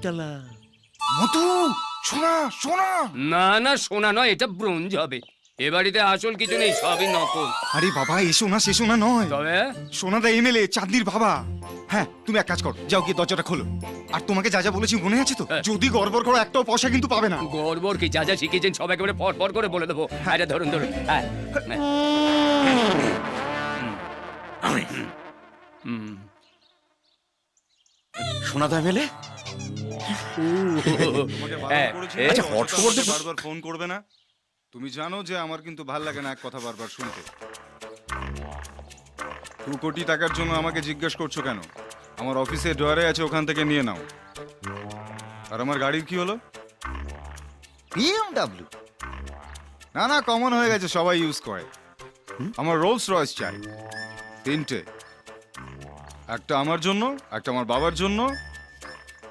চালা। মধু, সোনা সোনা। না না, সোনা নয়, এটা ব্রোঞ্জ হবে। এ বাড়িতে আসল কিছু নেই, সবই নকল। আরে বাবা, এ সোনা সে সোনা নয়। তবে সোনাদা এমএলএ, চাঁদনির বাবা। হ্যাঁ, তুমি এক কাজ করো, যাও গিয়ে দরজাটা খোলো। আর তোমাকে যা যা বলেছি মনে আছে তো? যদি গড়বড় করো একটাও পয়সা কিন্তু পাবে না। গড়বড় কি, যা যা শিখেছেন সব একেবারে পর পর করে বলে দেবো। আরে ধরুন ধরুন। হ্যাঁ। সোনাদা এমএলএ, তোমাকে হ্যাঁ, আচ্ছা, হটস্পট বারবার ফোন করবে না। তুমি জানো যে আমার কিন্তু ভাল লাগে না এক কথা বারবার শুনতে। 2 কোটি টাকার জন্য আমাকে জিজ্ঞেস করছো কেন? আমার অফিসে ড্রয়ারে আছে, ওখান থেকে নিয়ে নাও। আর আমার গাড়ির কি হলো? BMW। না না, কমন হয়ে গেছে, সবাই ইউজ করে। আমার রোলস রয়েস চাই 3টে। একটা আমার জন্য, একটা আমার বাবার জন্য,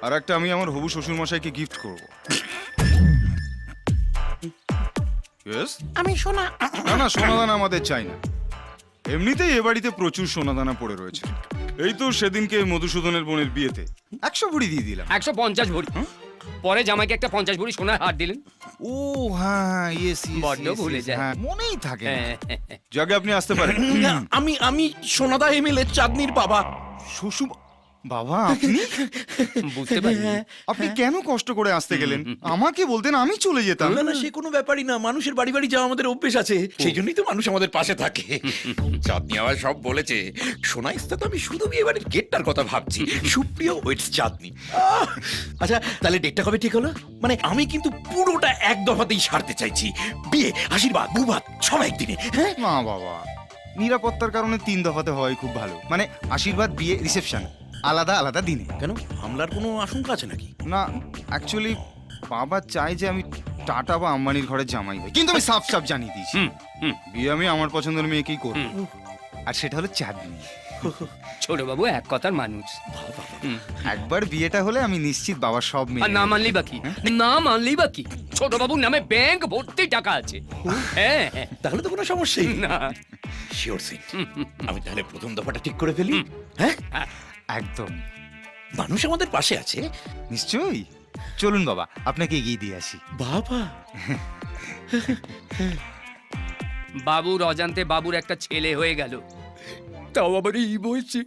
আর একটা আমি আমার হবু শ্বশুর মশাইকে গিফট করব। Yes? আমি সোনা। না না, সোনাদানা আমাদের চাই না। এমনিতেই এ বাড়িতে প্রচুর সোনাদানা পড়ে রয়েছে। এই তো সেদিনকে মধুসূদনের বোনের বিয়েতে 100 ভরি দিয়ে দিলাম। 150 ভরি। পরে জামাইকে একটা 50 ভরি সোনার হার দিলেন। ও হ্যাঁ, ইয়েস বড্ড ভুলে যায়। হ্যাঁ, মনেই থাকে না। হ্যাঁ। যাকে আপনি আসতে পারেন। আমি সোনাদা এমএলএ, চাঁদনির বাবা। শ্বশুর বাবা, আপনি বুঝতে পারি। আপনি কেন কষ্ট করে আসতে গেলেন? আমাকে বলতেন, আমি চলে যেতাম। না না, সে কোনো ব্যাপারই না। মানুষের বাড়ি বাড়ি যাওয়া আমাদের অভ্যেস আছে, সেই জন্যই তো মানুষ আমাদের পাশে থাকে। চাঁদনি আবার সব বলেছে। সোনা ইস্তা তো আমি শুধু বিয়ে বাড়ির গেটটার কথা ভাবছি। সুপ্রিয় ওয়েটস চাঁদনি। আচ্ছা, তাহলে ডেটটা কবে ঠিক হলো? মানে আমি কিন্তু পুরোটা এক দফাতেই সারতে চাইছি। বিয়ে, আশীর্বাদ, বুবাদ সব একদিনে। হ্যাঁ, না বাবা, নিরাপত্তার কারণে 3 দফাতে হয় খুব ভালো। মানে আশীর্বাদ, বিয়ে, রিসেপশন আলাদা আলাদা দিনে। কেন, হামলার কোনো আশঙ্কা আছে নাকি? না, অ্যাকচুয়ালি বাবা চায় যে আমি টাটা বা আম্বানির ঘরে জামাই হই, কিন্তু আমি সাফ সাফ জানিয়ে দিয়েছি বিয়ে আমি আমার পছন্দের মেয়েকেই করব। আর সেটা হলো চাঁদনি। ছোট বাবু এক কথার মানুষ। একবার বিয়েটা হলে আমি নিশ্চিত বাবার সব আর মেয়ে। না মানলেই বাকি, না মানলেই বাকি। ছোট বাবুর নামে ব্যাংক ভর্তি টাকা আছে। হ্যাঁ হ্যাঁ। তাহলে তো কোনো সমস্যাই না। Sure seat. আমি তাহলে প্রথম দফাটা ঠিক করে ফেলি। হ্যাঁ, একদম, মানুষ আমাদের পাশে আছে। নিশ্চয়ই। চলুন বাবা, আপনাকে এগিয়ে দিয়ে আসি। বাবা, বাবুর অজান্তে বাবুর একটা ছেলে হয়ে গেল, তাও আবার এই বয়সে।